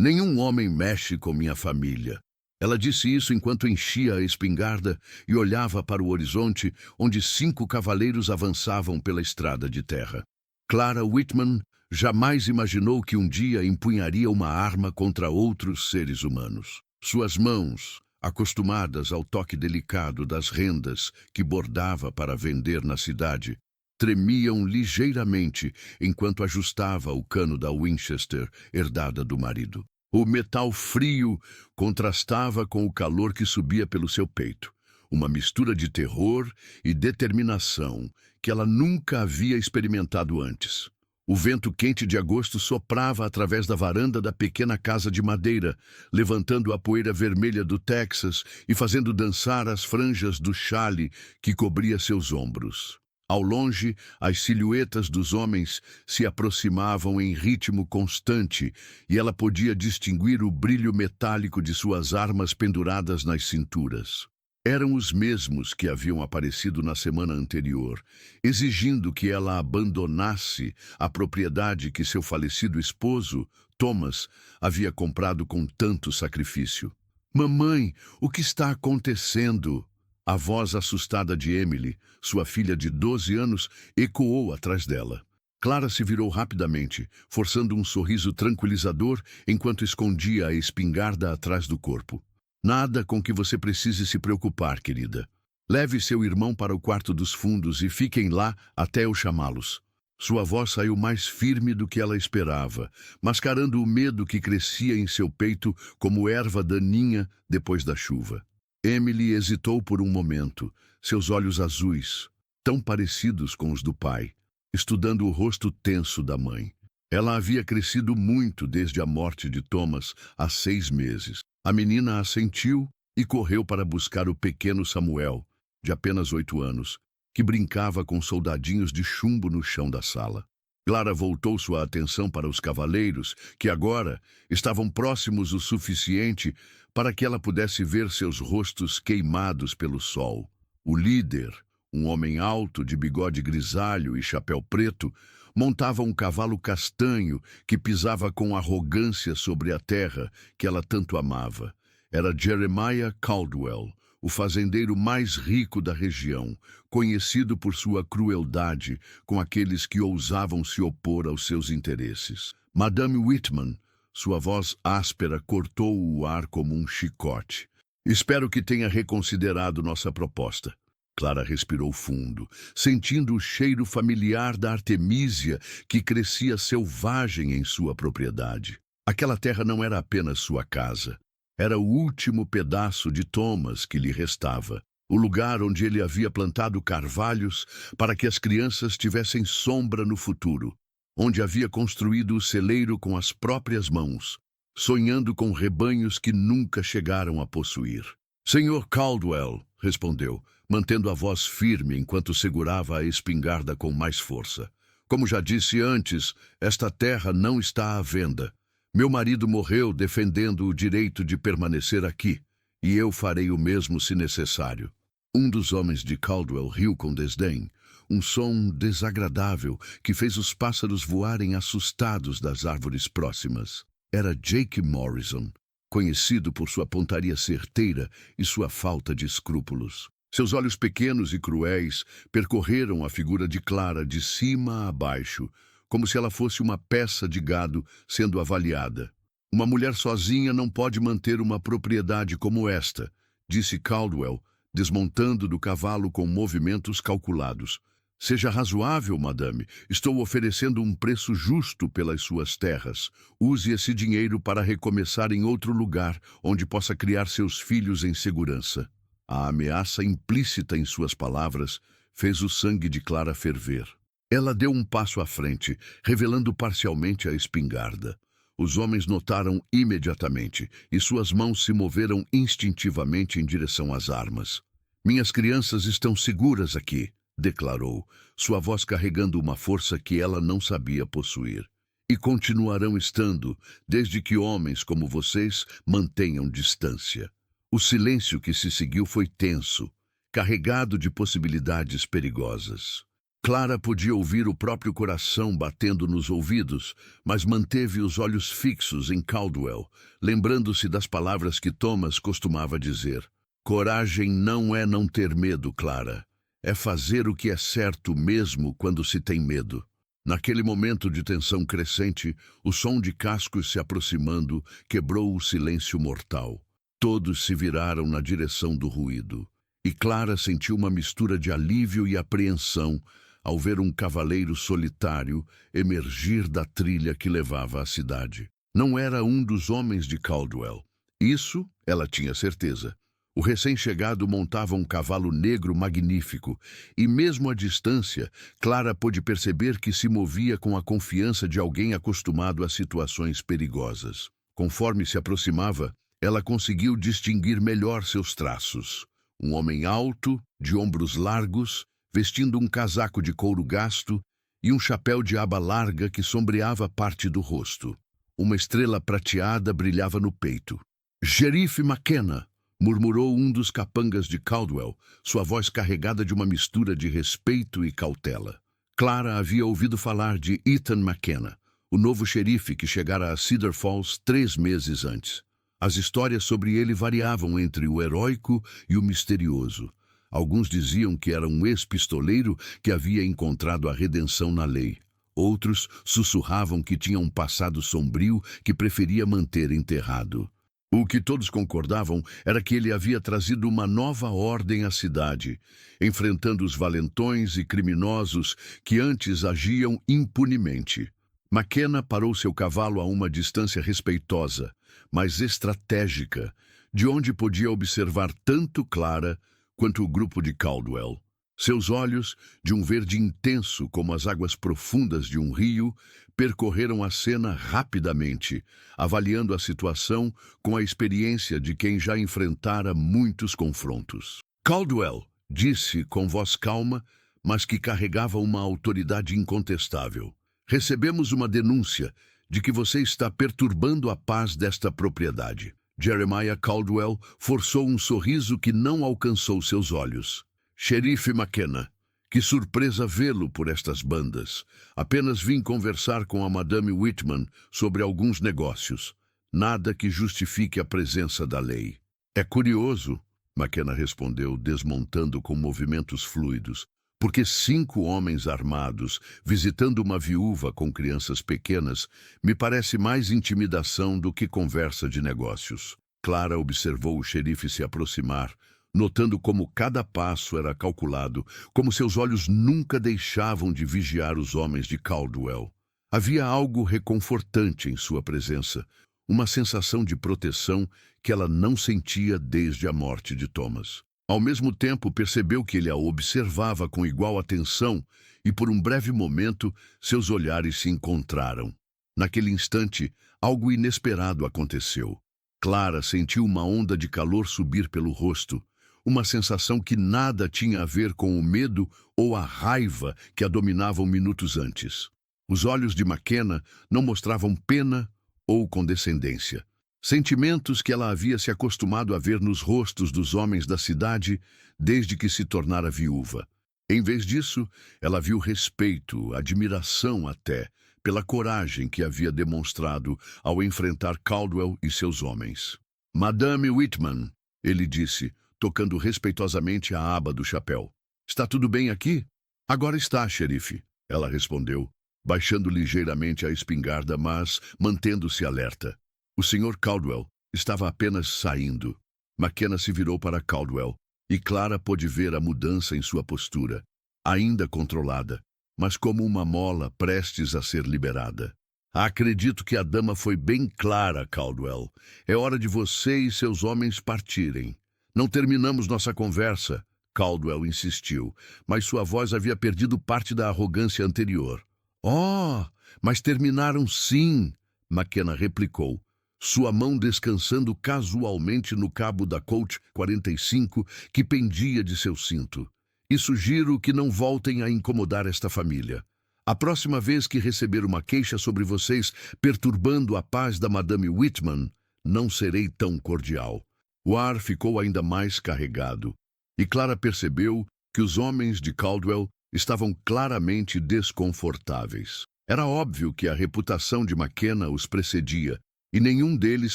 Nenhum homem mexe com minha família. Ela disse isso enquanto enchia a espingarda e olhava para o horizonte, onde 5 cavaleiros avançavam pela estrada de terra. Clara Whitman jamais imaginou que um dia empunharia uma arma contra outros seres humanos. Suas mãos, acostumadas ao toque delicado das rendas que bordava para vender na cidade, tremiam ligeiramente enquanto ajustava o cano da Winchester herdada do marido. O metal frio contrastava com o calor que subia pelo seu peito, uma mistura de terror e determinação que ela nunca havia experimentado antes. O vento quente de agosto soprava através da varanda da pequena casa de madeira, levantando a poeira vermelha do Texas e fazendo dançar as franjas do xale que cobria seus ombros. Ao longe, as silhuetas dos homens se aproximavam em ritmo constante e ela podia distinguir o brilho metálico de suas armas penduradas nas cinturas. Eram os mesmos que haviam aparecido na semana anterior, exigindo que ela abandonasse a propriedade que seu falecido esposo, Thomas, havia comprado com tanto sacrifício. "Mamãe, o que está acontecendo?" A voz assustada de Emily, sua filha de 12 anos, ecoou atrás dela. Clara se virou rapidamente, forçando um sorriso tranquilizador enquanto escondia a espingarda atrás do corpo. "Nada com que você precise se preocupar, querida. Leve seu irmão para o quarto dos fundos e fiquem lá até eu chamá-los." Sua voz saiu mais firme do que ela esperava, mascarando o medo que crescia em seu peito como erva daninha depois da chuva. Emily hesitou por um momento, seus olhos azuis, tão parecidos com os do pai, estudando o rosto tenso da mãe. Ela havia crescido muito desde a morte de Thomas há 6 meses. A menina assentiu e correu para buscar o pequeno Samuel, de apenas 8 anos, que brincava com soldadinhos de chumbo no chão da sala. Clara voltou sua atenção para os cavaleiros, que agora estavam próximos o suficiente para que ela pudesse ver seus rostos queimados pelo sol. O líder, um homem alto de bigode grisalho e chapéu preto, montava um cavalo castanho que pisava com arrogância sobre a terra que ela tanto amava. Era Jeremiah Caldwell, o fazendeiro mais rico da região, conhecido por sua crueldade com aqueles que ousavam se opor aos seus interesses. Madame Whitman, sua voz áspera cortou o ar como um chicote. "Espero que tenha reconsiderado nossa proposta." Clara respirou fundo, sentindo o cheiro familiar da artemísia que crescia selvagem em sua propriedade. Aquela terra não era apenas sua casa. Era o último pedaço de Thomas que lhe restava, o lugar onde ele havia plantado carvalhos para que as crianças tivessem sombra no futuro, onde havia construído o celeiro com as próprias mãos, sonhando com rebanhos que nunca chegaram a possuir. "Senhor Caldwell", respondeu, mantendo a voz firme enquanto segurava a espingarda com mais força. "Como já disse antes, esta terra não está à venda. Meu marido morreu defendendo o direito de permanecer aqui, e eu farei o mesmo se necessário." Um dos homens de Caldwell riu com desdém, um som desagradável que fez os pássaros voarem assustados das árvores próximas. Era Jake Morrison, conhecido por sua pontaria certeira e sua falta de escrúpulos. Seus olhos pequenos e cruéis percorreram a figura de Clara de cima a baixo, como se ela fosse uma peça de gado sendo avaliada. "Uma mulher sozinha não pode manter uma propriedade como esta", disse Caldwell, desmontando do cavalo com movimentos calculados. "Seja razoável, madame. Estou oferecendo um preço justo pelas suas terras. Use esse dinheiro para recomeçar em outro lugar, onde possa criar seus filhos em segurança." A ameaça implícita em suas palavras fez o sangue de Clara ferver. Ela deu um passo à frente, revelando parcialmente a espingarda. Os homens notaram imediatamente, e suas mãos se moveram instintivamente em direção às armas. "Minhas crianças estão seguras aqui", declarou, sua voz carregando uma força que ela não sabia possuir. "E continuarão estando, desde que homens como vocês mantenham distância." O silêncio que se seguiu foi tenso, carregado de possibilidades perigosas. Clara podia ouvir o próprio coração batendo nos ouvidos, mas manteve os olhos fixos em Caldwell, lembrando-se das palavras que Thomas costumava dizer. Coragem não é não ter medo, Clara. É fazer o que é certo mesmo quando se tem medo. Naquele momento de tensão crescente, o som de cascos se aproximando quebrou o silêncio mortal. Todos se viraram na direção do ruído. E Clara sentiu uma mistura de alívio e apreensão ao ver um cavaleiro solitário emergir da trilha que levava à cidade. Não era um dos homens de Caldwell. Isso ela tinha certeza. O recém-chegado montava um cavalo negro magnífico, e mesmo à distância, Clara pôde perceber que se movia com a confiança de alguém acostumado a situações perigosas. Conforme se aproximava, ela conseguiu distinguir melhor seus traços. Um homem alto, de ombros largos, vestindo um casaco de couro gasto e um chapéu de aba larga que sombreava parte do rosto. Uma estrela prateada brilhava no peito. "Xerife McKenna!" murmurou um dos capangas de Caldwell, sua voz carregada de uma mistura de respeito e cautela. Clara havia ouvido falar de Ethan McKenna, o novo xerife que chegara a Cedar Falls 3 meses antes. As histórias sobre ele variavam entre o heróico e o misterioso. Alguns diziam que era um ex-pistoleiro que havia encontrado a redenção na lei. Outros sussurravam que tinha um passado sombrio que preferia manter enterrado. O que todos concordavam era que ele havia trazido uma nova ordem à cidade, enfrentando os valentões e criminosos que antes agiam impunemente. McKenna parou seu cavalo a uma distância respeitosa, mas estratégica, de onde podia observar tanto Clara quanto o grupo de Caldwell. Seus olhos, de um verde intenso como as águas profundas de um rio, percorreram a cena rapidamente, avaliando a situação com a experiência de quem já enfrentara muitos confrontos. "Caldwell", disse com voz calma, mas que carregava uma autoridade incontestável. "Recebemos uma denúncia de que você está perturbando a paz desta propriedade." Jeremiah Caldwell forçou um sorriso que não alcançou seus olhos. "Xerife McKenna, que surpresa vê-lo por estas bandas. Apenas vim conversar com a Madame Whitman sobre alguns negócios. Nada que justifique a presença da lei." "É curioso", McKenna respondeu, desmontando com movimentos fluidos, "porque 5 homens armados visitando uma viúva com crianças pequenas me parece mais intimidação do que conversa de negócios." Clara observou o xerife se aproximar, notando como cada passo era calculado, como seus olhos nunca deixavam de vigiar os homens de Caldwell. Havia algo reconfortante em sua presença, uma sensação de proteção que ela não sentia desde a morte de Thomas. Ao mesmo tempo, percebeu que ele a observava com igual atenção e, por um breve momento, seus olhares se encontraram. Naquele instante, algo inesperado aconteceu. Clara sentiu uma onda de calor subir pelo rosto, uma sensação que nada tinha a ver com o medo ou a raiva que a dominavam minutos antes. Os olhos de McKenna não mostravam pena ou condescendência. Sentimentos que ela havia se acostumado a ver nos rostos dos homens da cidade desde que se tornara viúva. Em vez disso, ela viu respeito, admiração até, pela coragem que havia demonstrado ao enfrentar Caldwell e seus homens. "Madame Whitman", ele disse, tocando respeitosamente a aba do chapéu. "Está tudo bem aqui?" "Agora está, xerife", ela respondeu, baixando ligeiramente a espingarda, mas mantendo-se alerta. O Sr. Caldwell estava apenas saindo. McKenna se virou para Caldwell, e Clara pôde ver a mudança em sua postura, ainda controlada, mas como uma mola prestes a ser liberada. "Acredito que a dama foi bem clara, Caldwell. É hora de você e seus homens partirem." "Não terminamos nossa conversa", Caldwell insistiu, mas sua voz havia perdido parte da arrogância anterior. "Oh, mas terminaram sim", McKenna replicou, sua mão descansando casualmente no cabo da Colt 45 que pendia de seu cinto. "E sugiro que não voltem a incomodar esta família. A próxima vez que receber uma queixa sobre vocês perturbando a paz da Madame Whitman, não serei tão cordial." O ar ficou ainda mais carregado, e Clara percebeu que os homens de Caldwell estavam claramente desconfortáveis. Era óbvio que a reputação de McKenna os precedia, e nenhum deles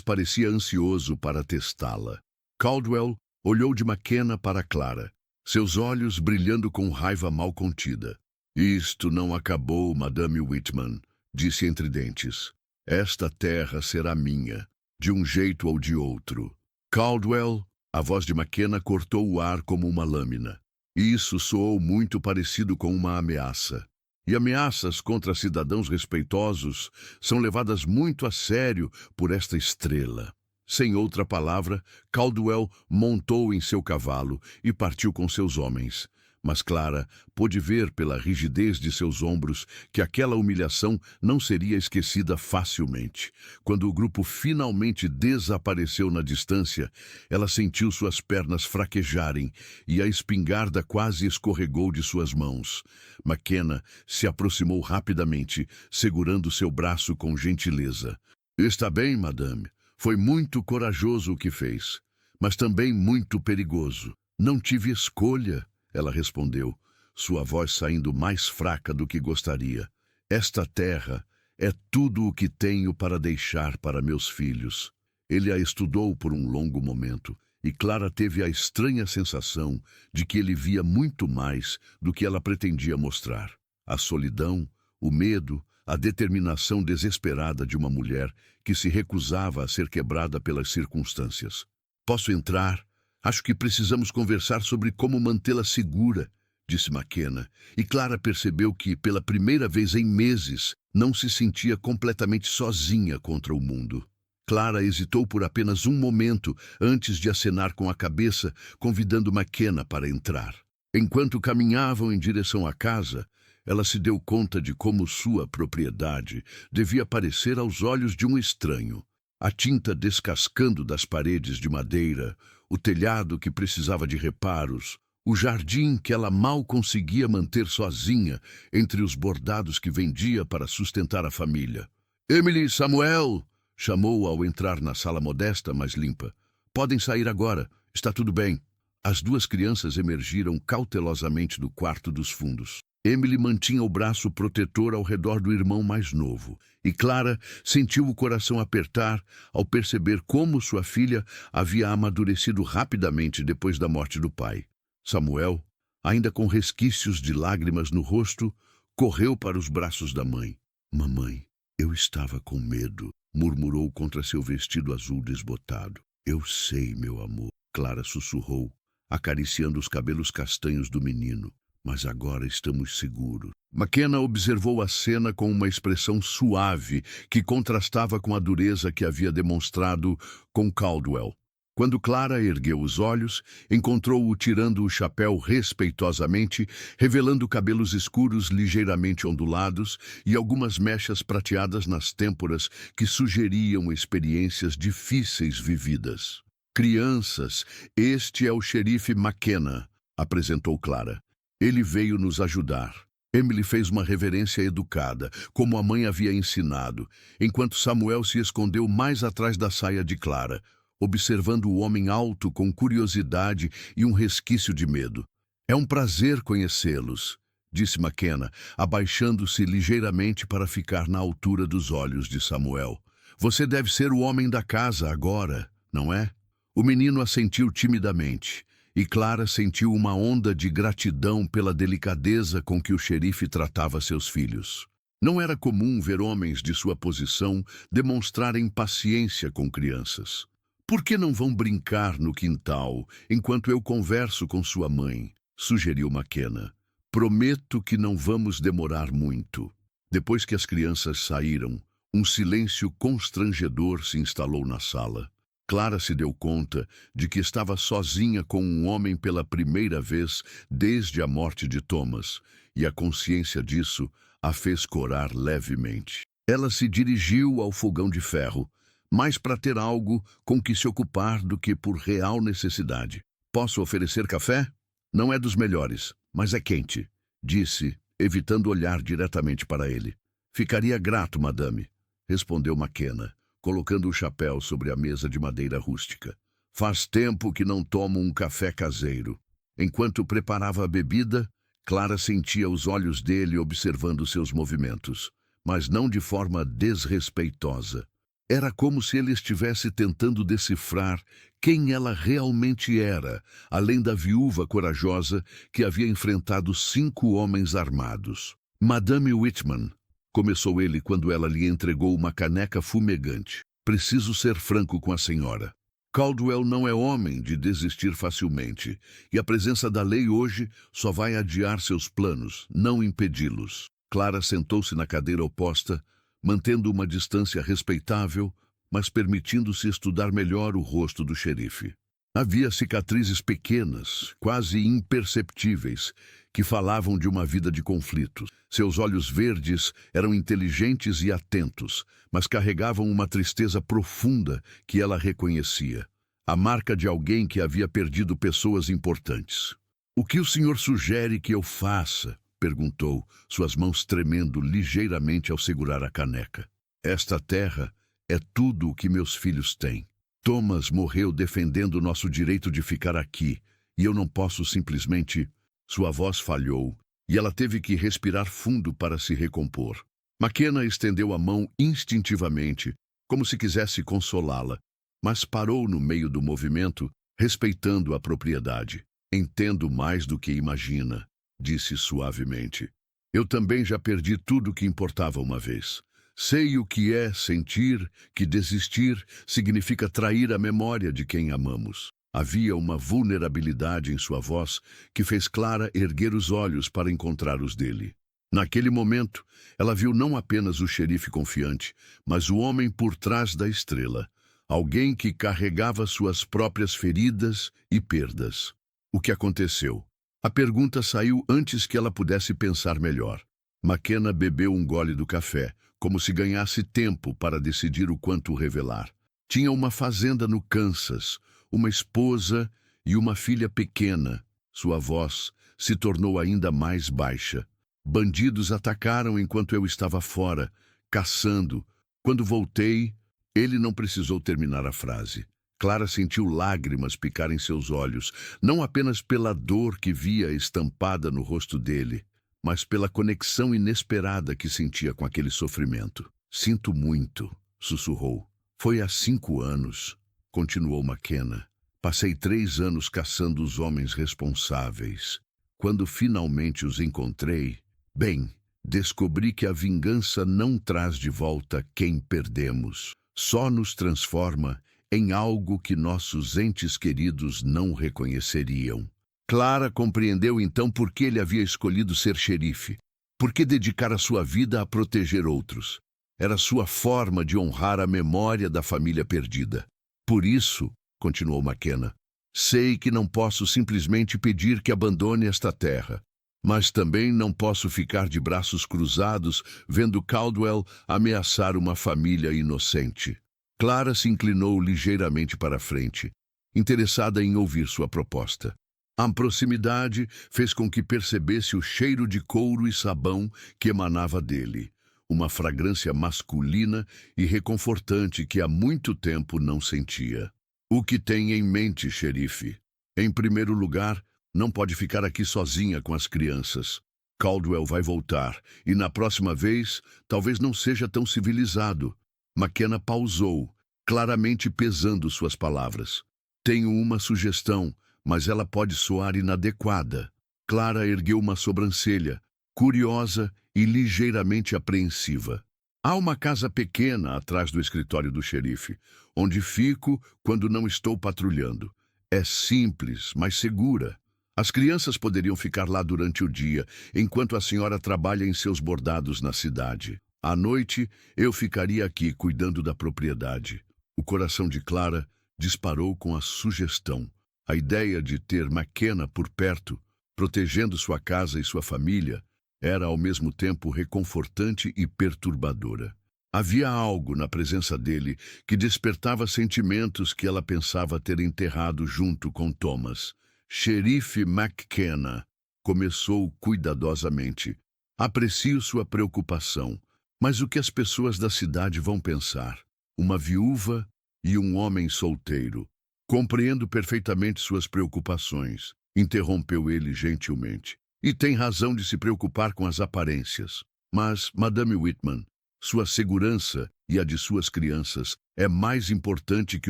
parecia ansioso para testá-la. Caldwell olhou de McKenna para Clara, seus olhos brilhando com raiva mal contida. Isto não acabou, Madame Whitman, disse entre dentes. Esta terra será minha, de um jeito ou de outro. Caldwell, a voz de McKenna cortou o ar como uma lâmina. Isso soou muito parecido com uma ameaça. E ameaças contra cidadãos respeitosos são levadas muito a sério por esta estrela. Sem outra palavra, Caldwell montou em seu cavalo e partiu com seus homens. Mas Clara pôde ver pela rigidez de seus ombros que aquela humilhação não seria esquecida facilmente. Quando o grupo finalmente desapareceu na distância, ela sentiu suas pernas fraquejarem e a espingarda quase escorregou de suas mãos. McKenna se aproximou rapidamente, segurando seu braço com gentileza. "Está bem, madame. Foi muito corajoso o que fez, mas também muito perigoso. Não tive escolha", ela respondeu, sua voz saindo mais fraca do que gostaria. "Esta terra é tudo o que tenho para deixar para meus filhos." Ele a estudou por um longo momento, e Clara teve a estranha sensação de que ele via muito mais do que ela pretendia mostrar. A solidão, o medo, a determinação desesperada de uma mulher que se recusava a ser quebrada pelas circunstâncias. "Posso entrar? Acho que precisamos conversar sobre como mantê-la segura", disse McKenna, e Clara percebeu que, pela primeira vez em meses, não se sentia completamente sozinha contra o mundo. Clara hesitou por apenas um momento antes de acenar com a cabeça, convidando McKenna para entrar. Enquanto caminhavam em direção à casa, ela se deu conta de como sua propriedade devia parecer aos olhos de um estranho. A tinta descascando das paredes de madeira, o telhado que precisava de reparos, o jardim que ela mal conseguia manter sozinha entre os bordados que vendia para sustentar a família. "Emily, Samuel!" chamou ao entrar na sala modesta, mas limpa. "Podem sair agora, está tudo bem." As duas crianças emergiram cautelosamente do quarto dos fundos. Emily mantinha o braço protetor ao redor do irmão mais novo, e Clara sentiu o coração apertar ao perceber como sua filha havia amadurecido rapidamente depois da morte do pai. Samuel, ainda com resquícios de lágrimas no rosto, correu para os braços da mãe. "Mamãe, eu estava com medo", murmurou contra seu vestido azul desbotado. "Eu sei, meu amor", Clara sussurrou, acariciando os cabelos castanhos do menino. "Mas agora estamos seguros." McKenna observou a cena com uma expressão suave que contrastava com a dureza que havia demonstrado com Caldwell. Quando Clara ergueu os olhos, encontrou-o tirando o chapéu respeitosamente, revelando cabelos escuros ligeiramente ondulados e algumas mechas prateadas nas têmporas que sugeriam experiências difíceis vividas. "Crianças, este é o xerife McKenna", apresentou Clara. "Ele veio nos ajudar." Emily fez uma reverência educada, como a mãe havia ensinado, enquanto Samuel se escondeu mais atrás da saia de Clara, observando o homem alto com curiosidade e um resquício de medo. "É um prazer conhecê-los", disse McKenna, abaixando-se ligeiramente para ficar na altura dos olhos de Samuel. "Você deve ser o homem da casa agora, não é?" O menino assentiu timidamente, e Clara sentiu uma onda de gratidão pela delicadeza com que o xerife tratava seus filhos. Não era comum ver homens de sua posição demonstrarem paciência com crianças. "Por que não vão brincar no quintal enquanto eu converso com sua mãe?", sugeriu McKenna. "Prometo que não vamos demorar muito." Depois que as crianças saíram, um silêncio constrangedor se instalou na sala. Clara se deu conta de que estava sozinha com um homem pela primeira vez desde a morte de Thomas, e a consciência disso a fez corar levemente. Ela se dirigiu ao fogão de ferro, mais para ter algo com que se ocupar do que por real necessidade. "Posso oferecer café? Não é dos melhores, mas é quente", disse, evitando olhar diretamente para ele. "Ficaria grato, madame", respondeu McKenna, colocando o chapéu sobre a mesa de madeira rústica. "Faz tempo que não tomo um café caseiro." Enquanto preparava a bebida, Clara sentia os olhos dele observando seus movimentos, mas não de forma desrespeitosa. Era como se ele estivesse tentando decifrar quem ela realmente era, além da viúva corajosa que havia enfrentado 5 homens armados. Madame Whitman, começou ele quando ela lhe entregou uma caneca fumegante. Preciso ser franco com a senhora. Caldwell não é homem de desistir facilmente, e a presença da lei hoje só vai adiar seus planos, não impedi-los. Clara sentou-se na cadeira oposta, mantendo uma distância respeitável, mas permitindo-se estudar melhor o rosto do xerife. Havia cicatrizes pequenas, quase imperceptíveis, que falavam de uma vida de conflitos. Seus olhos verdes eram inteligentes e atentos, mas carregavam uma tristeza profunda que ela reconhecia. A marca de alguém que havia perdido pessoas importantes. "O que o senhor sugere que eu faça?" perguntou, suas mãos tremendo ligeiramente ao segurar a caneca. "Esta terra é tudo o que meus filhos têm. Thomas morreu defendendo nosso direito de ficar aqui, e eu não posso simplesmente..." Sua voz falhou, e ela teve que respirar fundo para se recompor. McKenna estendeu a mão instintivamente, como se quisesse consolá-la, mas parou no meio do movimento, respeitando a propriedade. "Entendo mais do que imagina", disse suavemente. "Eu também já perdi tudo o que importava uma vez. Sei o que é sentir que desistir significa trair a memória de quem amamos." Havia uma vulnerabilidade em sua voz que fez Clara erguer os olhos para encontrar os dele. Naquele momento, ela viu não apenas o xerife confiante, mas o homem por trás da estrela, alguém que carregava suas próprias feridas e perdas. O que aconteceu? A pergunta saiu antes que ela pudesse pensar melhor. McKenna bebeu um gole do café, como se ganhasse tempo para decidir o quanto revelar. Tinha uma fazenda no Kansas, uma esposa e uma filha pequena. Sua voz se tornou ainda mais baixa. "Bandidos atacaram enquanto eu estava fora, caçando. Quando voltei..." Ele não precisou terminar a frase. Clara sentiu lágrimas picarem seus olhos, não apenas pela dor que via estampada no rosto dele, mas pela conexão inesperada que sentia com aquele sofrimento. "Sinto muito", sussurrou. "Foi há 5 anos, continuou McKenna. "Passei 3 anos caçando os homens responsáveis. Quando finalmente os encontrei, bem, descobri que a vingança não traz de volta quem perdemos. Só nos transforma em algo que nossos entes queridos não reconheceriam." Clara compreendeu então por que ele havia escolhido ser xerife. Por que dedicar a sua vida a proteger outros? Era sua forma de honrar a memória da família perdida. "Por isso", continuou McKenna, "sei que não posso simplesmente pedir que abandone esta terra, mas também não posso ficar de braços cruzados vendo Caldwell ameaçar uma família inocente." Clara se inclinou ligeiramente para a frente, interessada em ouvir sua proposta. A proximidade fez com que percebesse o cheiro de couro e sabão que emanava dele, uma fragrância masculina e reconfortante que há muito tempo não sentia. "O que tem em mente, xerife? Em primeiro lugar, não pode ficar aqui sozinha com as crianças. Caldwell vai voltar, e na próxima vez, talvez não seja tão civilizado." McKenna pausou, claramente pesando suas palavras. "Tenho uma sugestão, mas ela pode soar inadequada." Clara ergueu uma sobrancelha, curiosa e ligeiramente apreensiva. "Há uma casa pequena atrás do escritório do xerife, onde fico quando não estou patrulhando. É simples, mas segura. As crianças poderiam ficar lá durante o dia, enquanto a senhora trabalha em seus bordados na cidade. À noite, eu ficaria aqui cuidando da propriedade." O coração de Clara disparou com a sugestão. A ideia de ter McKenna por perto, protegendo sua casa e sua família, era ao mesmo tempo reconfortante e perturbadora. Havia algo na presença dele que despertava sentimentos que ela pensava ter enterrado junto com Thomas. "Xerife McKenna", começou cuidadosamente. "Aprecio sua preocupação, mas o que as pessoas da cidade vão pensar? Uma viúva e um homem solteiro." "Compreendo perfeitamente suas preocupações", interrompeu ele gentilmente. E tem razão de se preocupar com as aparências. Mas, Madame Whitman, sua segurança e a de suas crianças é mais importante que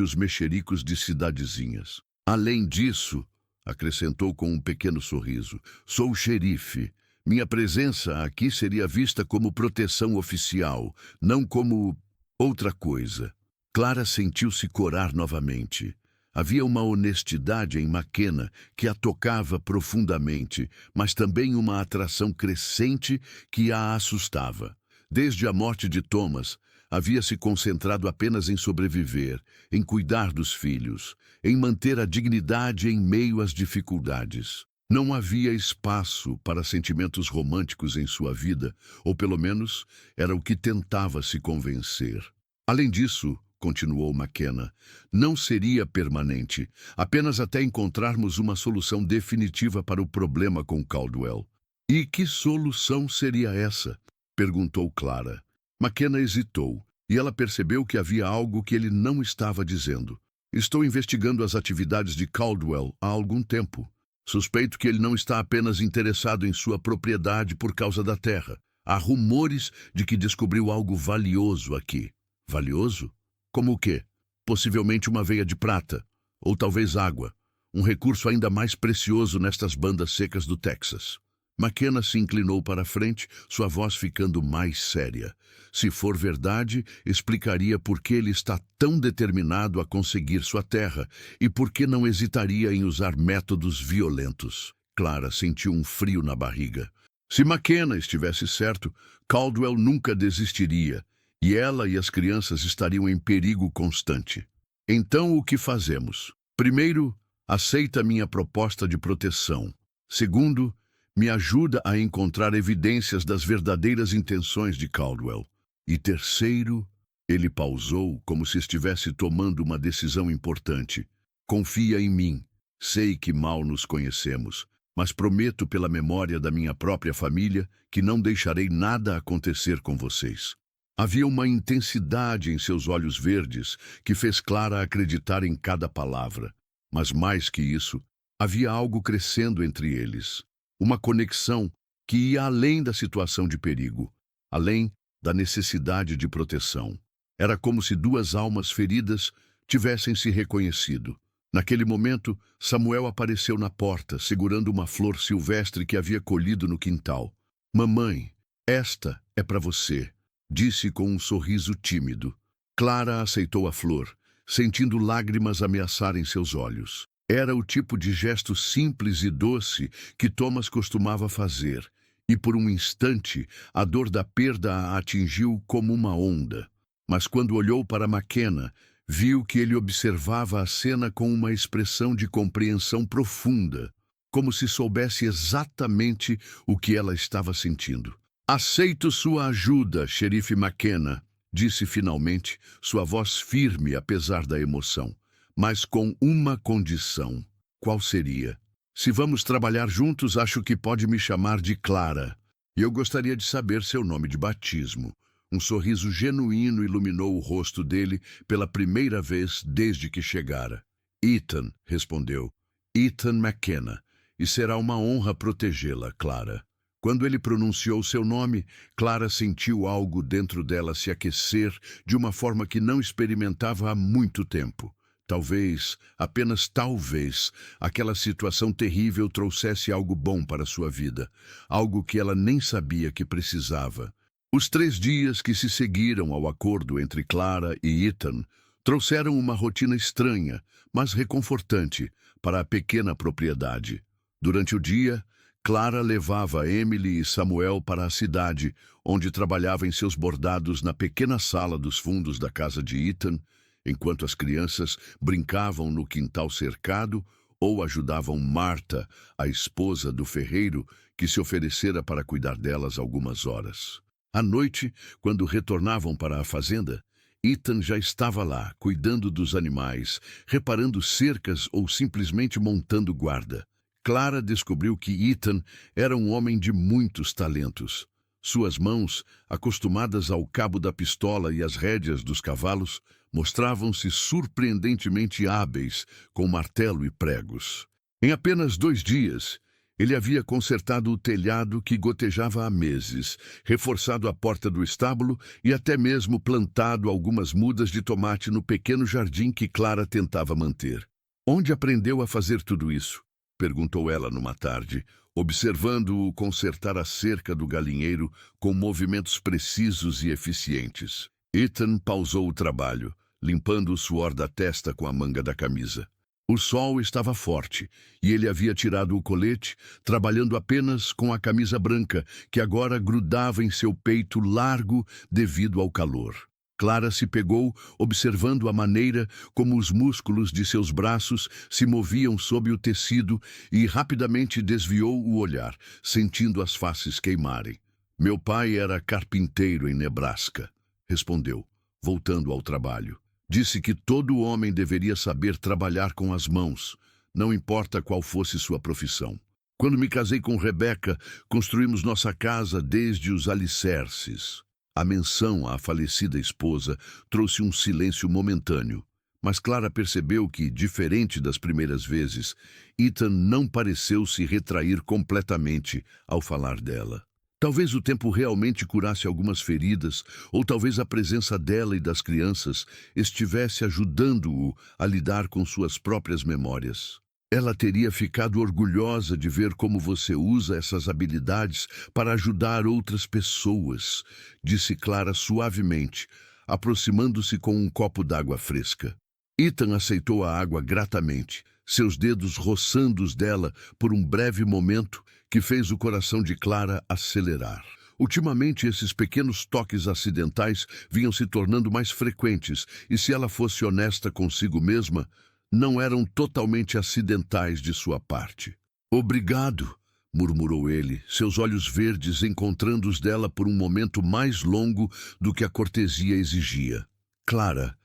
os mexericos de cidadezinhas. Além disso, acrescentou com um pequeno sorriso, sou o xerife. Minha presença aqui seria vista como proteção oficial, não como outra coisa. Clara sentiu-se corar novamente. Havia uma honestidade em McKenna que a tocava profundamente, mas também uma atração crescente que a assustava. Desde a morte de Thomas, havia se concentrado apenas em sobreviver, em cuidar dos filhos, em manter a dignidade em meio às dificuldades. Não havia espaço para sentimentos românticos em sua vida, ou pelo menos era o que tentava se convencer. Além disso, continuou McKenna, não seria permanente, apenas até encontrarmos uma solução definitiva para o problema com Caldwell. E que solução seria essa? Perguntou Clara. McKenna hesitou, e ela percebeu que havia algo que ele não estava dizendo. Estou investigando as atividades de Caldwell há algum tempo. Suspeito que ele não está apenas interessado em sua propriedade por causa da terra. Há rumores de que descobriu algo valioso aqui. Valioso? Como o quê? Possivelmente uma veia de prata, ou talvez água, um recurso ainda mais precioso nestas bandas secas do Texas. McKenna se inclinou para a frente, sua voz ficando mais séria. Se for verdade, explicaria por que ele está tão determinado a conseguir sua terra e por que não hesitaria em usar métodos violentos. Clara sentiu um frio na barriga. Se McKenna estivesse certo, Caldwell nunca desistiria, e ela e as crianças estariam em perigo constante. Então, o que fazemos? Primeiro, aceita minha proposta de proteção. Segundo, me ajuda a encontrar evidências das verdadeiras intenções de Caldwell. E terceiro, ele pausou como se estivesse tomando uma decisão importante. Confia em mim. Sei que mal nos conhecemos, mas prometo pela memória da minha própria família que não deixarei nada acontecer com vocês. Havia uma intensidade em seus olhos verdes que fez Clara acreditar em cada palavra. Mas mais que isso, havia algo crescendo entre eles. Uma conexão que ia além da situação de perigo, além da necessidade de proteção. Era como se duas almas feridas tivessem se reconhecido. Naquele momento, Samuel apareceu na porta, segurando uma flor silvestre que havia colhido no quintal. Mamãe, esta é para você, disse com um sorriso tímido. Clara aceitou a flor, sentindo lágrimas ameaçarem seus olhos. Era o tipo de gesto simples e doce que Thomas costumava fazer, e por um instante a dor da perda a atingiu como uma onda. Mas quando olhou para McKenna, viu que ele observava a cena com uma expressão de compreensão profunda, como se soubesse exatamente o que ela estava sentindo. Aceito sua ajuda, xerife McKenna, disse finalmente, sua voz firme apesar da emoção. Mas com uma condição. Qual seria? Se vamos trabalhar juntos, acho que pode me chamar de Clara. E eu gostaria de saber seu nome de batismo. Um sorriso genuíno iluminou o rosto dele pela primeira vez desde que chegara. Ethan, respondeu. Ethan McKenna. E será uma honra protegê-la, Clara. Quando ele pronunciou seu nome, Clara sentiu algo dentro dela se aquecer de uma forma que não experimentava há muito tempo. Talvez, apenas talvez, aquela situação terrível trouxesse algo bom para sua vida, algo que ela nem sabia que precisava. Os 3 dias que se seguiram ao acordo entre Clara e Ethan trouxeram uma rotina estranha, mas reconfortante, para a pequena propriedade. Durante o dia, Clara levava Emily e Samuel para a cidade, onde trabalhava em seus bordados na pequena sala dos fundos da casa de Ethan, enquanto as crianças brincavam no quintal cercado ou ajudavam Marta, a esposa do ferreiro, que se oferecera para cuidar delas algumas horas. À noite, quando retornavam para a fazenda, Ethan já estava lá, cuidando dos animais, reparando cercas ou simplesmente montando guarda. Clara descobriu que Ethan era um homem de muitos talentos. Suas mãos, acostumadas ao cabo da pistola e às rédeas dos cavalos, mostravam-se surpreendentemente hábeis com martelo e pregos. Em apenas 2 dias, Ele havia consertado o telhado que gotejava há meses, reforçado a porta do estábulo e até mesmo plantado algumas mudas de tomate no pequeno jardim que Clara tentava manter. Onde aprendeu a fazer tudo isso? Perguntou ela numa tarde, observando-o consertar a cerca do galinheiro com movimentos precisos e eficientes. Ethan pausou o trabalho, limpando o suor da testa com a manga da camisa. O sol estava forte e ele havia tirado o colete, trabalhando apenas com a camisa branca, que agora grudava em seu peito largo devido ao calor. Clara se pegou, observando a maneira como os músculos de seus braços se moviam sob o tecido e rapidamente desviou o olhar, sentindo as faces queimarem. Meu pai era carpinteiro em Nebraska, respondeu, voltando ao trabalho. Disse que todo homem deveria saber trabalhar com as mãos, não importa qual fosse sua profissão. Quando me casei com Rebecca, construímos nossa casa desde os alicerces. A menção à falecida esposa trouxe um silêncio momentâneo, mas Clara percebeu que, diferente das primeiras vezes, Ethan não pareceu se retrair completamente ao falar dela. Talvez o tempo realmente curasse algumas feridas, ou talvez a presença dela e das crianças estivesse ajudando-o a lidar com suas próprias memórias. Ela teria ficado orgulhosa de ver como você usa essas habilidades para ajudar outras pessoas, disse Clara suavemente, aproximando-se com um copo d'água fresca. Ethan aceitou a água gratamente, seus dedos roçando os dela por um breve momento que fez o coração de Clara acelerar. Ultimamente, esses pequenos toques acidentais vinham se tornando mais frequentes, e se ela fosse honesta consigo mesma, não eram totalmente acidentais de sua parte. Obrigado, murmurou ele, seus olhos verdes encontrando os dela por um momento mais longo do que a cortesia exigia. Clara,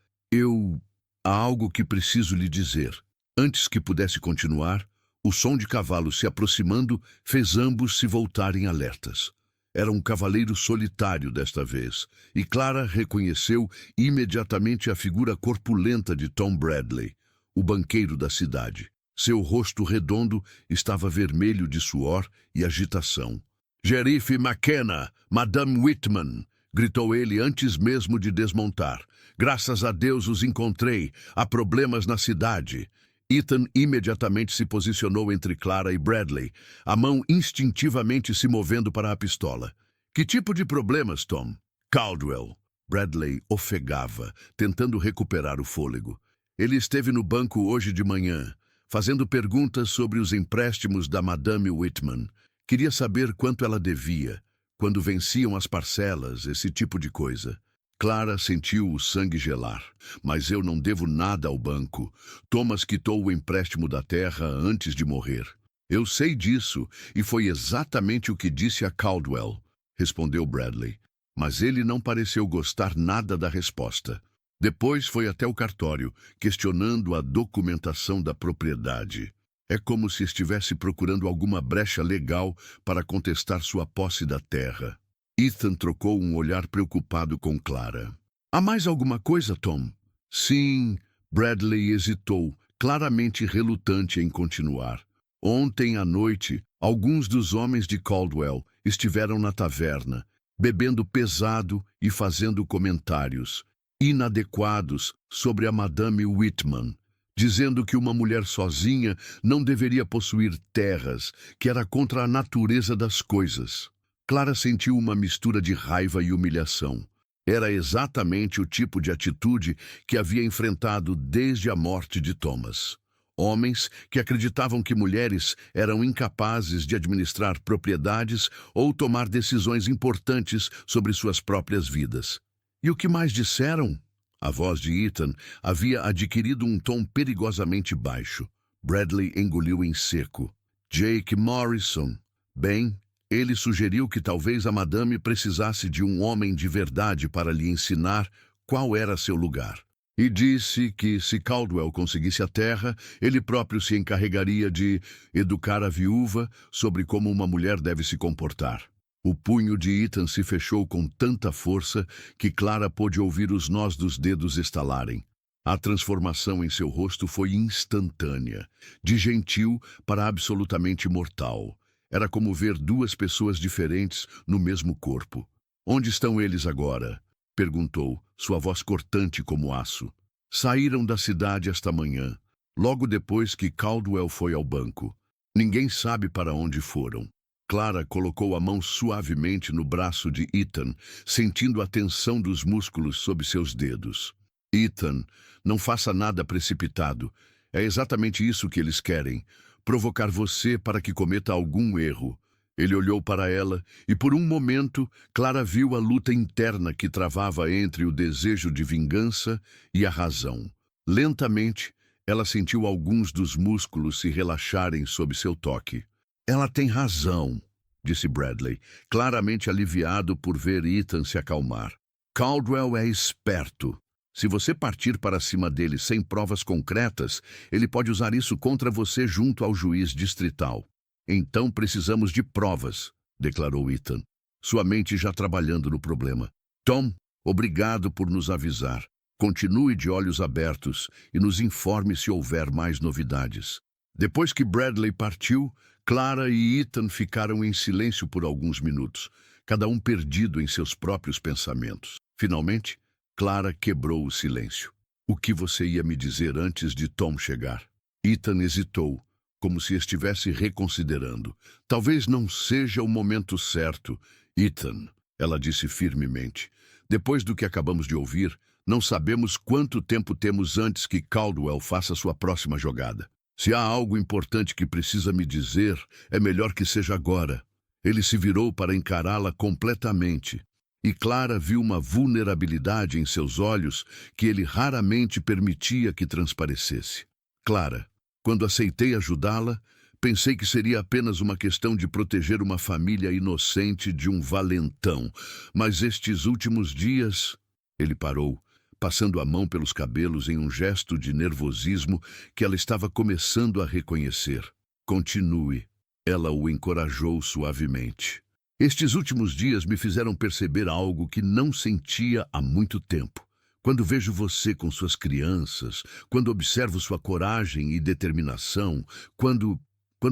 há algo que preciso lhe dizer. Antes que pudesse continuar, o som de cavalos se aproximando fez ambos se voltarem alertas. Era um cavaleiro solitário desta vez, e Clara reconheceu imediatamente a figura corpulenta de Tom Bradley, o banqueiro da cidade. Seu rosto redondo estava vermelho de suor e agitação. "Sheriff McKenna, Madame Whitman!" gritou ele antes mesmo de desmontar. "Graças a Deus os encontrei. Há problemas na cidade." Ethan imediatamente se posicionou entre Clara e Bradley, a mão instintivamente se movendo para a pistola. "Que tipo de problemas, Tom?" "Caldwell." Bradley ofegava, tentando recuperar o fôlego. "Ele esteve no banco hoje de manhã, fazendo perguntas sobre os empréstimos da Madame Whitman. Queria saber quanto ela devia, quando venciam as parcelas, esse tipo de coisa." Clara sentiu o sangue gelar. "Mas eu não devo nada ao banco. Thomas quitou o empréstimo da terra antes de morrer." "Eu sei disso, e foi exatamente o que disse a Caldwell", respondeu Bradley. Mas ele não pareceu gostar nada da resposta. Depois foi até o cartório, questionando a documentação da propriedade. É como se estivesse procurando alguma brecha legal para contestar sua posse da terra. Ethan trocou um olhar preocupado com Clara. "Há mais alguma coisa, Tom?" "Sim." Bradley hesitou, claramente relutante em continuar. "Ontem à noite, alguns dos homens de Caldwell estiveram na taverna, bebendo pesado e fazendo comentários inadequados sobre a Madame Whitman, dizendo que uma mulher sozinha não deveria possuir terras, que era contra a natureza das coisas." Clara sentiu uma mistura de raiva e humilhação. Era exatamente o tipo de atitude que havia enfrentado desde a morte de Thomas. Homens que acreditavam que mulheres eram incapazes de administrar propriedades ou tomar decisões importantes sobre suas próprias vidas. E o que mais disseram? A voz de Ethan havia adquirido um tom perigosamente baixo. Bradley engoliu em seco. "Jake Morrison. Bem, ele sugeriu que talvez a madame precisasse de um homem de verdade para lhe ensinar qual era seu lugar. E disse que, se Caldwell conseguisse a terra, ele próprio se encarregaria de educar a viúva sobre como uma mulher deve se comportar." O punho de Ethan se fechou com tanta força que Clara pôde ouvir os nós dos dedos estalarem. A transformação em seu rosto foi instantânea, de gentil para absolutamente mortal. Era como ver duas pessoas diferentes no mesmo corpo. Onde estão eles agora? Perguntou, sua voz cortante como aço. Saíram da cidade esta manhã, logo depois que Caldwell foi ao banco. Ninguém sabe para onde foram. Clara colocou a mão suavemente no braço de Ethan, sentindo a tensão dos músculos sob seus dedos. Ethan, não faça nada precipitado. É exatamente isso que eles querem. Provocar você para que cometa algum erro. Ele olhou para ela e, por um momento, Clara viu a luta interna que travava entre o desejo de vingança e a razão. Lentamente, ela sentiu alguns dos músculos se relaxarem sob seu toque. Ela tem razão, disse Bradley, claramente aliviado por ver Ethan se acalmar. Caldwell é esperto. Se você partir para cima dele sem provas concretas, ele pode usar isso contra você junto ao juiz distrital. Então precisamos de provas, declarou Ethan, sua mente já trabalhando no problema. Tom, obrigado por nos avisar. Continue de olhos abertos e nos informe se houver mais novidades. Depois que Bradley partiu, Clara e Ethan ficaram em silêncio por alguns minutos, cada um perdido em seus próprios pensamentos. Finalmente, Clara quebrou o silêncio. O que você ia me dizer antes de Tom chegar? Ethan hesitou, como se estivesse reconsiderando. Talvez não seja o momento certo. Ethan, ela disse firmemente. Depois do que acabamos de ouvir, não sabemos quanto tempo temos antes que Caldwell faça sua próxima jogada. Se há algo importante que precisa me dizer, é melhor que seja agora. Ele se virou para encará-la completamente. E Clara viu uma vulnerabilidade em seus olhos que ele raramente permitia que transparecesse. Clara, quando aceitei ajudá-la, pensei que seria apenas uma questão de proteger uma família inocente de um valentão. Mas estes últimos dias... Ele parou, passando a mão pelos cabelos em um gesto de nervosismo que ela estava começando a reconhecer. Continue. Ela o encorajou suavemente. Estes últimos dias me fizeram perceber algo que não sentia há muito tempo. Quando vejo você com suas crianças, quando observo sua coragem e determinação, quando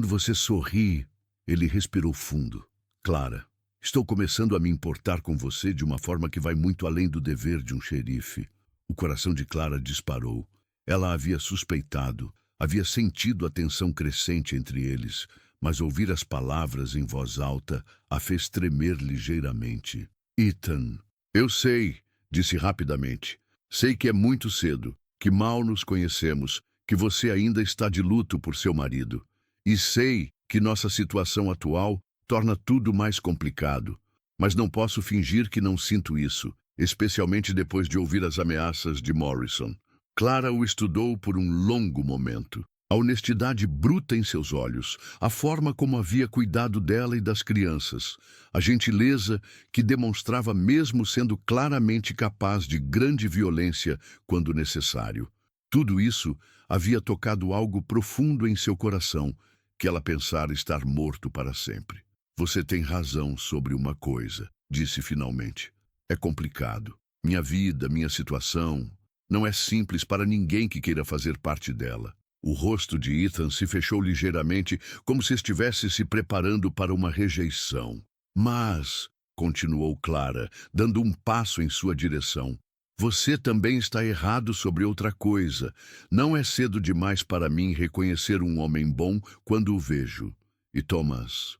você sorri... Ele respirou fundo. Clara, estou começando a me importar com você de uma forma que vai muito além do dever de um xerife. O coração de Clara disparou. Ela havia suspeitado, havia sentido a tensão crescente entre eles, mas ouvir as palavras em voz alta a fez tremer ligeiramente. Ethan, eu sei, disse rapidamente. Sei que é muito cedo, que mal nos conhecemos, que você ainda está de luto por seu marido. E sei que nossa situação atual torna tudo mais complicado. Mas não posso fingir que não sinto isso, especialmente depois de ouvir as ameaças de Morrison. Clara o estudou por um longo momento. A honestidade bruta em seus olhos, a forma como havia cuidado dela e das crianças, a gentileza que demonstrava mesmo sendo claramente capaz de grande violência quando necessário. Tudo isso havia tocado algo profundo em seu coração, que ela pensara estar morto para sempre. Você tem razão sobre uma coisa, disse finalmente. É complicado. Minha vida, minha situação, não é simples para ninguém que queira fazer parte dela. O rosto de Ethan se fechou ligeiramente, como se estivesse se preparando para uma rejeição. Mas, continuou Clara, dando um passo em sua direção, você também está errado sobre outra coisa. Não é cedo demais para mim reconhecer um homem bom quando o vejo. E Thomas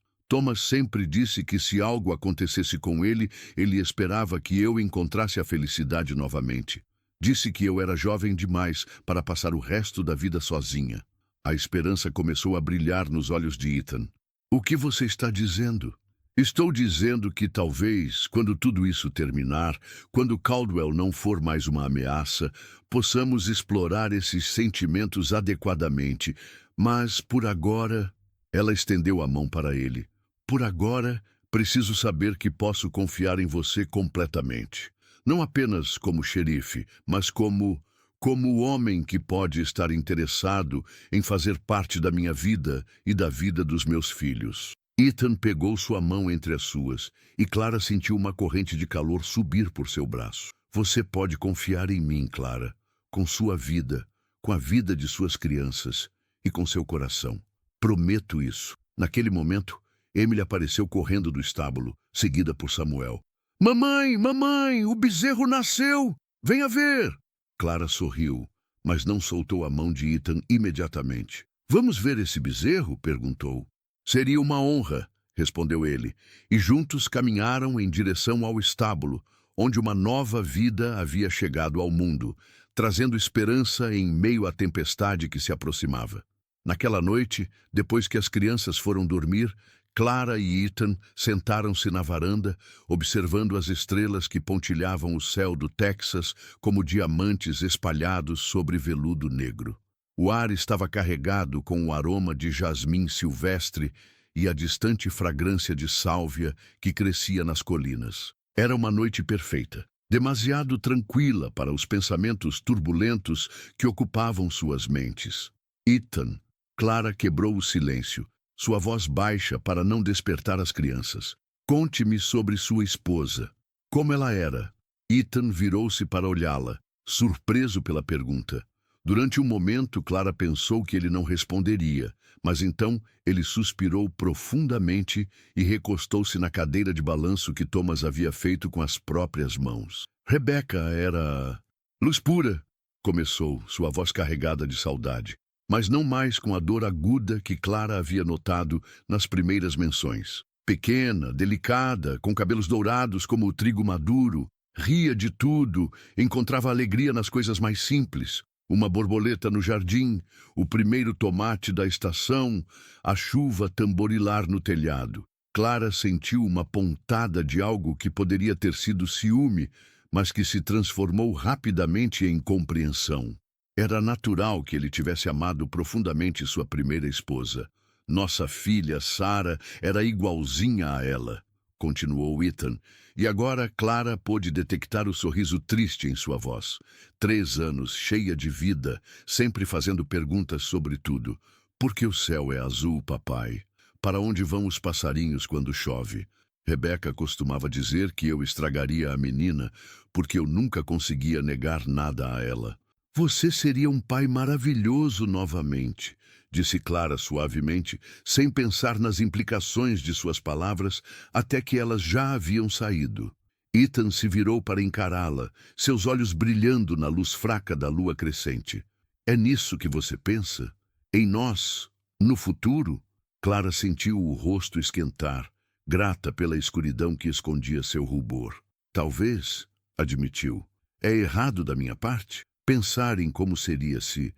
sempre disse que se algo acontecesse com ele, ele esperava que eu encontrasse a felicidade novamente. Disse que eu era jovem demais para passar o resto da vida sozinha. A esperança começou a brilhar nos olhos de Ethan. O que você está dizendo? Estou dizendo que talvez, quando tudo isso terminar, quando Caldwell não for mais uma ameaça, possamos explorar esses sentimentos adequadamente. Mas, por agora... Ela estendeu a mão para ele. Por agora, preciso saber que posso confiar em você completamente. Não apenas como xerife, mas como o homem que pode estar interessado em fazer parte da minha vida e da vida dos meus filhos. Ethan pegou sua mão entre as suas e Clara sentiu uma corrente de calor subir por seu braço. Você pode confiar em mim, Clara, com sua vida, com a vida de suas crianças e com seu coração. Prometo isso. Naquele momento, Emily apareceu correndo do estábulo, seguida por Samuel. Mamãe, mamãe, o bezerro nasceu! Venha ver! Clara sorriu, mas não soltou a mão de Ethan imediatamente. Vamos ver esse bezerro? Perguntou. Seria uma honra, respondeu ele, e juntos caminharam em direção ao estábulo, onde uma nova vida havia chegado ao mundo, trazendo esperança em meio à tempestade que se aproximava. Naquela noite, depois que as crianças foram dormir, Clara e Ethan sentaram-se na varanda, observando as estrelas que pontilhavam o céu do Texas como diamantes espalhados sobre veludo negro. O ar estava carregado com o aroma de jasmim silvestre e a distante fragrância de sálvia que crescia nas colinas. Era uma noite perfeita, demasiado tranquila para os pensamentos turbulentos que ocupavam suas mentes. Ethan, Clara quebrou o silêncio, sua voz baixa para não despertar as crianças. Conte-me sobre sua esposa. Como ela era? Ethan virou-se para olhá-la, surpreso pela pergunta. Durante um momento, Clara pensou que ele não responderia, mas então ele suspirou profundamente e recostou-se na cadeira de balanço que Thomas havia feito com as próprias mãos. Rebecca era... luz pura, começou, sua voz carregada de saudade, mas não mais com a dor aguda que Clara havia notado nas primeiras menções. Pequena, delicada, com cabelos dourados como o trigo maduro, ria de tudo, encontrava alegria nas coisas mais simples. Uma borboleta no jardim, o primeiro tomate da estação, a chuva tamborilar no telhado. Clara sentiu uma pontada de algo que poderia ter sido ciúme, mas que se transformou rapidamente em compreensão. Era natural que ele tivesse amado profundamente sua primeira esposa. Nossa filha, Sarah, era igualzinha a ela, continuou Ethan, e agora Clara pôde detectar o sorriso triste em sua voz. 3 anos, cheia de vida, sempre fazendo perguntas sobre tudo. Por que o céu é azul, papai? Para onde vão os passarinhos quando chove? Rebecca costumava dizer que eu estragaria a menina, porque eu nunca conseguia negar nada a ela. Você seria um pai maravilhoso novamente, disse Clara suavemente, sem pensar nas implicações de suas palavras, até que elas já haviam saído. Ethan se virou para encará-la, seus olhos brilhando na luz fraca da lua crescente. É nisso que você pensa? Em nós? No futuro? Clara sentiu o rosto esquentar, grata pela escuridão que escondia seu rubor. Talvez, admitiu. É errado da minha parte pensar em como seria se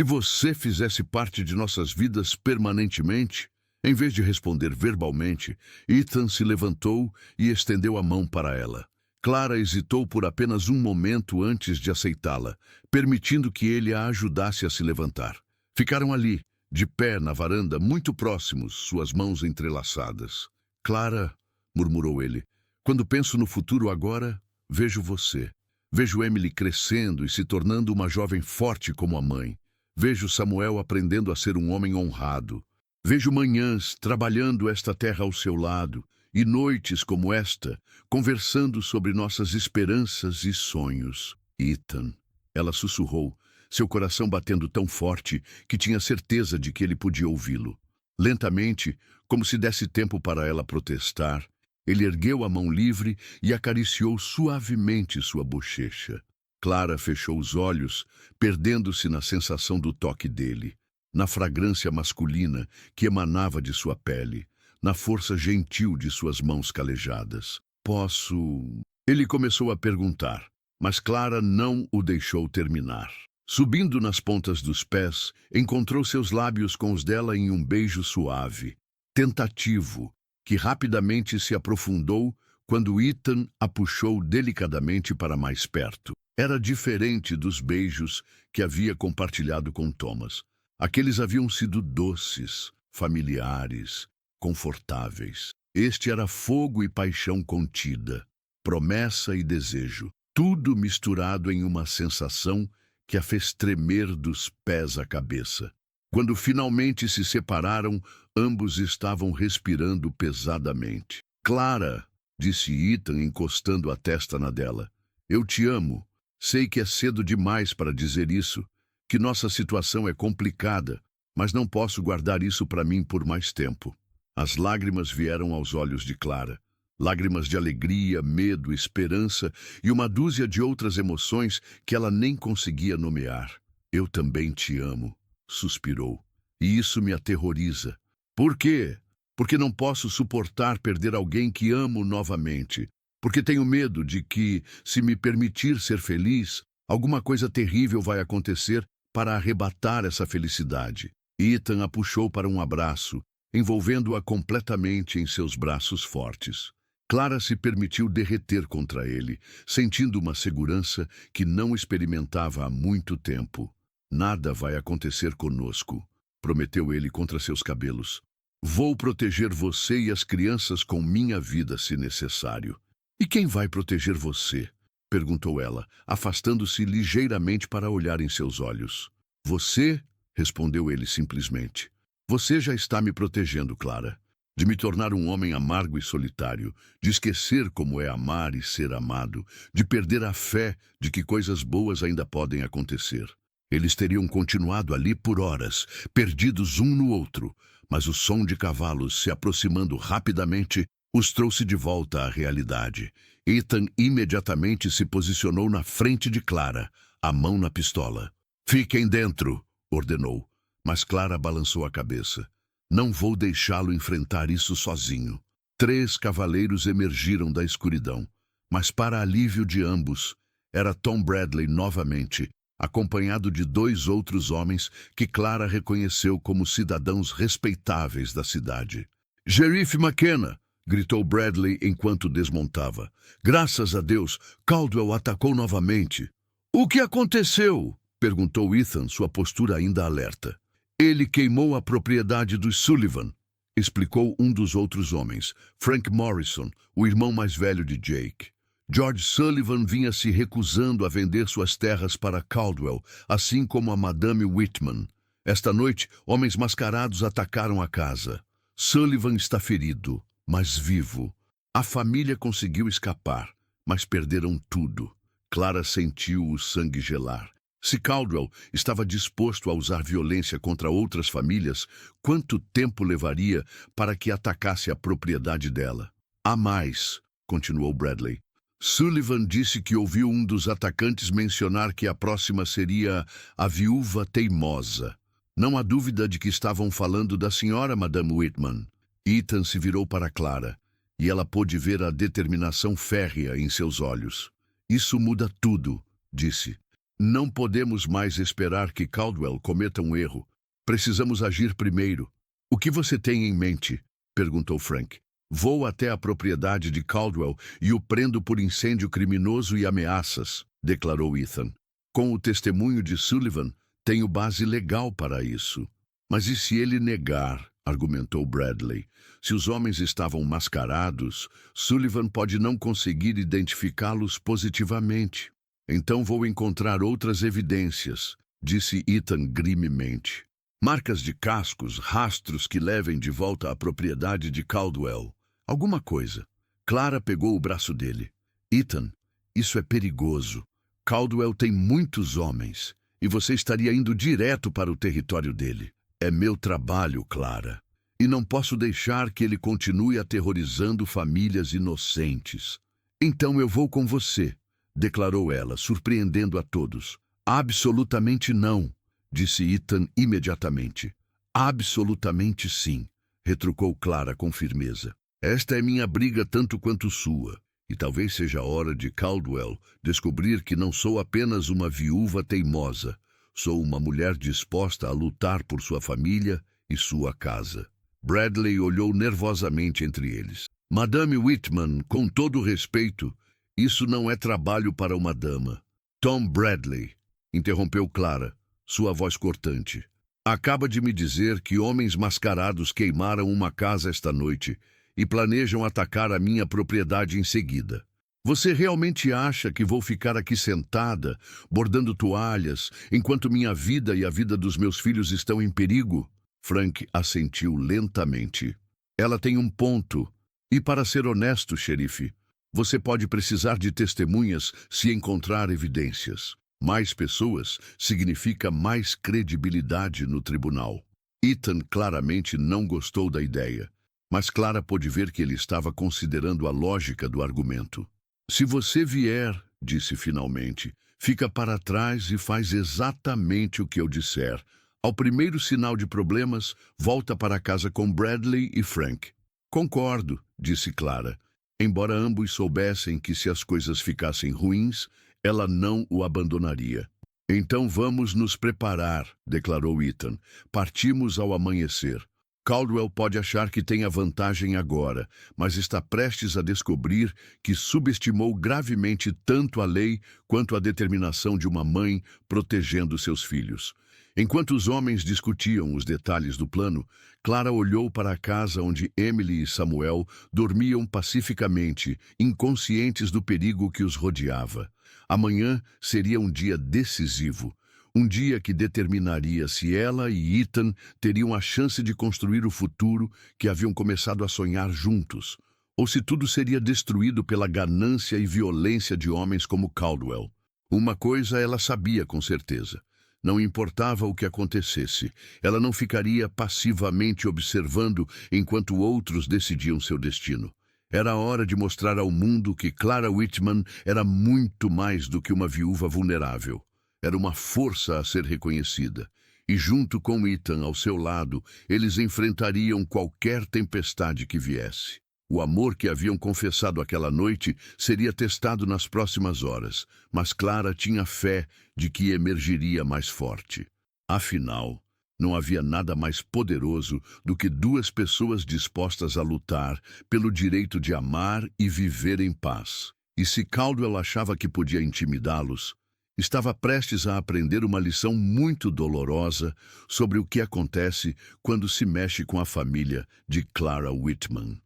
você fizesse parte de nossas vidas permanentemente. Em vez de responder verbalmente, Ethan se levantou e estendeu a mão para ela. Clara hesitou por apenas um momento antes de aceitá-la, permitindo que ele a ajudasse a se levantar. Ficaram ali, de pé na varanda, muito próximos, suas mãos entrelaçadas. Clara, murmurou ele, quando penso no futuro agora, vejo você. Vejo Emily crescendo e se tornando uma jovem forte como a mãe. Vejo Samuel aprendendo a ser um homem honrado. Vejo manhãs trabalhando esta terra ao seu lado e noites como esta, conversando sobre nossas esperanças e sonhos. Ethan, ela sussurrou, seu coração batendo tão forte que tinha certeza de que ele podia ouvi-lo. Lentamente, como se desse tempo para ela protestar, ele ergueu a mão livre e acariciou suavemente sua bochecha. Clara fechou os olhos, perdendo-se na sensação do toque dele, na fragrância masculina que emanava de sua pele, na força gentil de suas mãos calejadas. Posso... Ele começou a perguntar, mas Clara não o deixou terminar. Subindo nas pontas dos pés, encontrou seus lábios com os dela em um beijo suave, tentativo, que rapidamente se aprofundou quando Ethan a puxou delicadamente para mais perto. Era diferente dos beijos que havia compartilhado com Thomas. Aqueles haviam sido doces, familiares, confortáveis. Este era fogo e paixão contida, promessa e desejo, tudo misturado em uma sensação que a fez tremer dos pés à cabeça. Quando finalmente se separaram, ambos estavam respirando pesadamente. Clara, disse Ethan encostando a testa na dela, eu te amo. Sei que é cedo demais para dizer isso, que nossa situação é complicada, mas não posso guardar isso para mim por mais tempo. As lágrimas vieram aos olhos de Clara. Lágrimas de alegria, medo, esperança e uma dúzia de outras emoções que ela nem conseguia nomear. Eu também te amo, suspirou. E isso me aterroriza. Por quê? Porque não posso suportar perder alguém que amo novamente. Porque tenho medo de que, se me permitir ser feliz, alguma coisa terrível vai acontecer para arrebatar essa felicidade. Ethan a puxou para um abraço, envolvendo-a completamente em seus braços fortes. Clara se permitiu derreter contra ele, sentindo uma segurança que não experimentava há muito tempo. Nada vai acontecer conosco, prometeu ele contra seus cabelos. Vou proteger você e as crianças com minha vida, se necessário. E quem vai proteger você? Perguntou ela, afastando-se ligeiramente para olhar em seus olhos. Você? Respondeu ele simplesmente. Você já está me protegendo, Clara. De me tornar um homem amargo e solitário, de esquecer como é amar e ser amado, de perder a fé de que coisas boas ainda podem acontecer. Eles teriam continuado ali por horas, perdidos um no outro, mas o som de cavalos se aproximando rapidamente os trouxe de volta à realidade. Ethan imediatamente se posicionou na frente de Clara, a mão na pistola. "Fiquem dentro", ordenou, mas Clara balançou a cabeça. "Não vou deixá-lo enfrentar isso sozinho." 3 cavaleiros emergiram da escuridão, mas para alívio de ambos, era Tom Bradley novamente, acompanhado de 2 outros homens que Clara reconheceu como cidadãos respeitáveis da cidade. "Sheriff McKenna!" gritou Bradley enquanto desmontava. "Graças a Deus, Caldwell atacou novamente." "O que aconteceu?" perguntou Ethan, sua postura ainda alerta. "Ele queimou a propriedade dos Sullivan", explicou um dos outros homens, Frank Morrison, o irmão mais velho de Jake. George Sullivan vinha se recusando a vender suas terras para Caldwell, assim como a Madame Whitman. Esta noite, homens mascarados atacaram a casa. Sullivan está ferido, mas vivo. A família conseguiu escapar, mas perderam tudo. Clara sentiu o sangue gelar. Se Caldwell estava disposto a usar violência contra outras famílias, quanto tempo levaria para que atacasse a propriedade dela? "Há mais", continuou Bradley. "Sullivan disse que ouviu um dos atacantes mencionar que a próxima seria a viúva teimosa. Não há dúvida de que estavam falando da senhora Madame Whitman." Ethan se virou para Clara, e ela pôde ver a determinação férrea em seus olhos. "Isso muda tudo", disse. "Não podemos mais esperar que Caldwell cometa um erro. Precisamos agir primeiro." "O que você tem em mente?" perguntou Frank. "Vou até a propriedade de Caldwell e o prendo por incêndio criminoso e ameaças", declarou Ethan. "Com o testemunho de Sullivan, tenho base legal para isso." "Mas e se ele negar?" argumentou Bradley. "Se os homens estavam mascarados, Sullivan pode não conseguir identificá-los positivamente." "Então vou encontrar outras evidências", disse Ethan grimemente. "Marcas de cascos, rastros que levem de volta à propriedade de Caldwell. Alguma coisa." Clara pegou o braço dele. "Ethan, isso é perigoso. Caldwell tem muitos homens, e você estaria indo direto para o território dele." "É meu trabalho, Clara, e não posso deixar que ele continue aterrorizando famílias inocentes." "Então eu vou com você", declarou ela, surpreendendo a todos. "Absolutamente não", disse Ethan imediatamente. "Absolutamente sim", retrucou Clara com firmeza. "Esta é minha briga tanto quanto sua, e talvez seja a hora de Caldwell descobrir que não sou apenas uma viúva teimosa. Sou uma mulher disposta a lutar por sua família e sua casa." Bradley olhou nervosamente entre eles. "Madame Whitman, com todo respeito, isso não é trabalho para uma dama." "Tom Bradley", interrompeu Clara, sua voz cortante, "acaba de me dizer que homens mascarados queimaram uma casa esta noite e planejam atacar a minha propriedade em seguida. Você realmente acha que vou ficar aqui sentada, bordando toalhas, enquanto minha vida e a vida dos meus filhos estão em perigo?" Frank assentiu lentamente. "Ela tem um ponto. E para ser honesto, xerife, você pode precisar de testemunhas se encontrar evidências. Mais pessoas significa mais credibilidade no tribunal." Ethan claramente não gostou da ideia. Mas Clara pôde ver que ele estava considerando a lógica do argumento. Se você vier, disse finalmente, fica para trás e faz exatamente o que eu disser. Ao primeiro sinal de problemas, volta para casa com Bradley e Frank. Concordo, disse Clara, embora ambos soubessem que se as coisas ficassem ruins, ela não o abandonaria. Então vamos nos preparar, declarou Ethan. Partimos ao amanhecer. Caldwell pode achar que tem a vantagem agora, mas está prestes a descobrir que subestimou gravemente tanto a lei quanto a determinação de uma mãe protegendo seus filhos. Enquanto os homens discutiam os detalhes do plano, Clara olhou para a casa onde Emily e Samuel dormiam pacificamente, inconscientes do perigo que os rodeava. Amanhã seria um dia decisivo. Um dia que determinaria se ela e Ethan teriam a chance de construir o futuro que haviam começado a sonhar juntos, ou se tudo seria destruído pela ganância e violência de homens como Caldwell. Uma coisa ela sabia com certeza. Não importava o que acontecesse, ela não ficaria passivamente observando enquanto outros decidiam seu destino. Era a hora de mostrar ao mundo que Clara Whitman era muito mais do que uma viúva vulnerável. Era uma força a ser reconhecida. E junto com Ethan ao seu lado, eles enfrentariam qualquer tempestade que viesse. O amor que haviam confessado aquela noite seria testado nas próximas horas, mas Clara tinha fé de que emergiria mais forte. Afinal, não havia nada mais poderoso do que duas pessoas dispostas a lutar pelo direito de amar e viver em paz. E se Caldwell achava que podia intimidá-los, estava prestes a aprender uma lição muito dolorosa sobre o que acontece quando se mexe com a família de Clara Whitman.